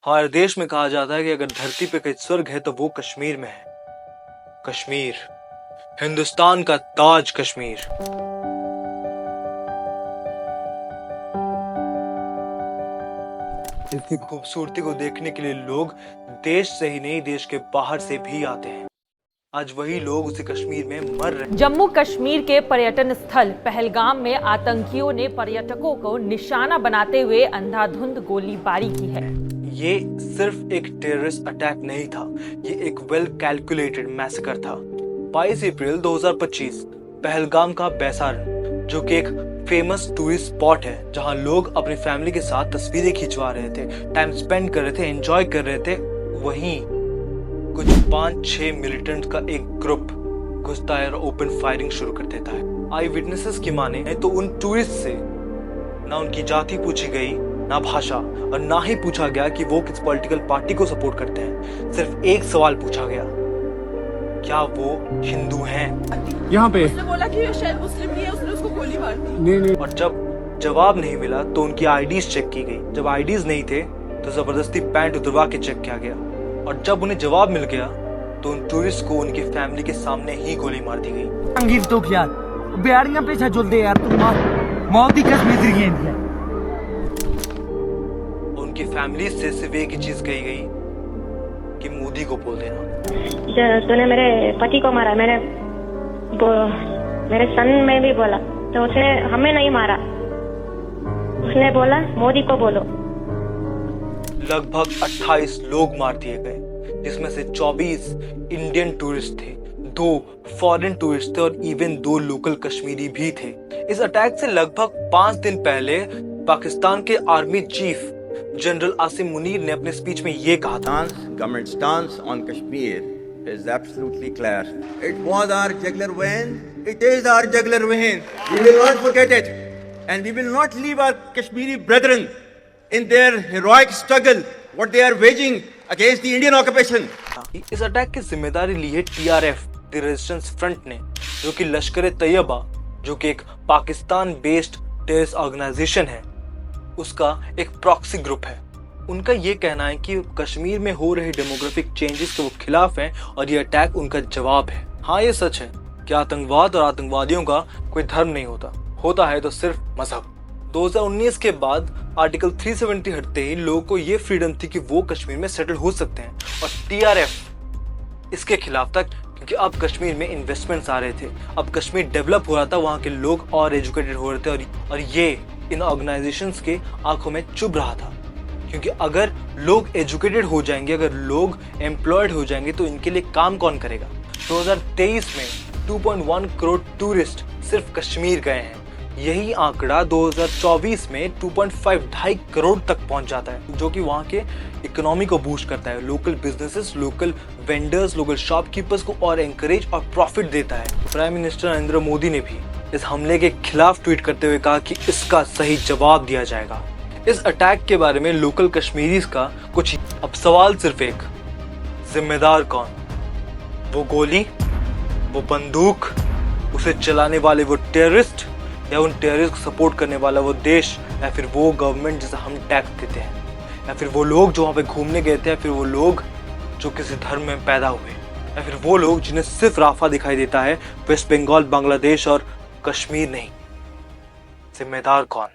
हमारे देश में कहा जाता है कि अगर धरती पे कोई स्वर्ग है तो वो कश्मीर में है। कश्मीर, हिंदुस्तान का ताज कश्मीर। इसकी खूबसूरती को देखने के लिए लोग देश से ही नहीं, देश के बाहर से भी आते हैं। आज वही लोग उसे कश्मीर में मर रहे हैं। जम्मू कश्मीर के पर्यटन स्थल पहलगाम में आतंकियों ने पर्यटकों को निशाना बनाते हुए अंधाधुंध गोलीबारी की है। ये सिर्फ एक टेररिस्ट अटैक नहीं था, ये एक वेल कैलकुलेटेड मैसेकर था। 22 अप्रैल 2025 पहलगाम का बैसारन, जो कि एक फेमस टूरिस्ट स्पॉट है जहां लोग अपनी फैमिली के साथ तस्वीरें खिंचवा रहे थे, टाइम स्पेंड कर रहे थे, एंजॉय कर रहे थे। वहीं कुछ 5-6 मिलिटेंट का एक ग्रुप घुसता है और ओपन फायरिंग शुरू कर देता है। आई विटनेसेस की माने तो उन टूरिस्ट से ना उनकी जाति पूछी गई, ना भाषा, और ना ही पूछा गया कि वो किस पॉलिटिकल पार्टी को सपोर्ट करते हैं। सिर्फ एक सवाल पूछा गया, क्या वो हिंदू हैं? यहाँ पे उसने बोला कि ये शायद मुस्लिम नहीं है, उसने उसको गोली मार दी। नहीं। और जब जवाब नहीं मिला तो उनकी आईडीज चेक की गई। जब आईडीज नहीं थे तो जबरदस्ती पैंट उतरवा के चेक किया गया। और जब उन्हें जवाब मिल गया तो उन टूरिस्ट को उनकी फैमिली के सामने ही गोली मार दी गई। अंगीर तो यार बिहारियां पे छजुल दे यार तुम मौत ही कश्मीर की है। उनकी फैमिली से सिर्फ एक ही चीज कही गई कि मोदी को बोल देना। तूने मेरे पति को मारा, मेरे सन में भी बोला तो उसने हमें नहीं मारा, उसने बोला मोदी को बोलो। लगभग 28 लोग मार दिए गए, जिसमें से 24 इंडियन टूरिस्ट थे, 2 फॉरेन टूरिस्ट थे और इवन 2 लोकल कश्मीरी भी थे। इस अटैक से लगभग 5 दिन पहले पाकिस्तान के army chief general Asim Munir ने अपने स्पीच में ये कहा था, Government stance on Kashmir is absolutely clear. It was our jugular vein. It is our jugular vein. We will not forget it, and we will not leave our Kashmiri brethren in their heroic struggle, what they are waging against the Indian occupation. इस attack की जिम्मेदारी ली है TRF, the resistance front ने, जो कि लश्कर तैयबा, जो कि एक पाकिस्तान बेस्ड टेररिस्ट ऑर्गेनाइजेशन है, उसका एक प्रॉक्सी ग्रुप है। उनका ये कहना है कि कश्मीर में हो रहे डेमोग्राफिक चेंजेस के वो खिलाफ हैं और ये अटैक उनका जवाब है। हाँ, ये सच है कि आतंकवाद और आतंकवादियों का कोई धर्म नहीं होता है तो सिर्फ मजहब। 2019 के बाद आर्टिकल 370 हटते ही लोगों को ये फ्रीडम थी कि वो कश्मीर में सेटल हो सकते हैं, और TRF इसके खिलाफ था, क्योंकि अब कश्मीर में इन्वेस्टमेंट्स आ रहे थे, अब कश्मीर डेवलप हो रहा था, वहाँ के लोग और एजुकेटेड हो रहे थे, और ये इन ऑर्गेनाइजेशंस के आंखों में चुभ रहा था। क्योंकि अगर लोग एजुकेटेड हो जाएंगे, अगर लोग एम्प्लॉयड हो जाएंगे तो इनके लिए काम कौन करेगा। 2023 में 2.1 करोड़ टूरिस्ट सिर्फ कश्मीर गए हैं। यही आंकड़ा 2024 में 2.5 करोड़ तक पहुंच जाता है, जो कि वहां के इकोनॉमी को बूस्ट करता है, local businesses, local vendors, local shopkeepers को और एनकरेज और प्रॉफिट देता है। प्राइम मिनिस्टर नरेंद्र मोदी ने भी इस हमले के खिलाफ ट्वीट करते हुए कहा कि इसका सही जवाब दिया जाएगा। इस अटैक के बारे में लोकल कश्मीरीज का कुछ, अब सवाल सिर्फ एक, जिम्मेदार कौन? वो गोली, वो बंदूक, उसे चलाने वाले वो टेररिस्ट, या उन टेररिस्ट को सपोर्ट करने वाला वो देश, या फिर वो गवर्नमेंट जिसे हम टैक्स देते हैं, या फिर वो लोग जो वहाँ पे घूमने गए थे, या फिर वो लोग जो किसी धर्म में पैदा हुए, या फिर वो लोग जिन्हें सिर्फ राफा दिखाई देता है, वेस्ट बंगाल, बांग्लादेश और कश्मीर नहीं। जिम्मेदार कौन?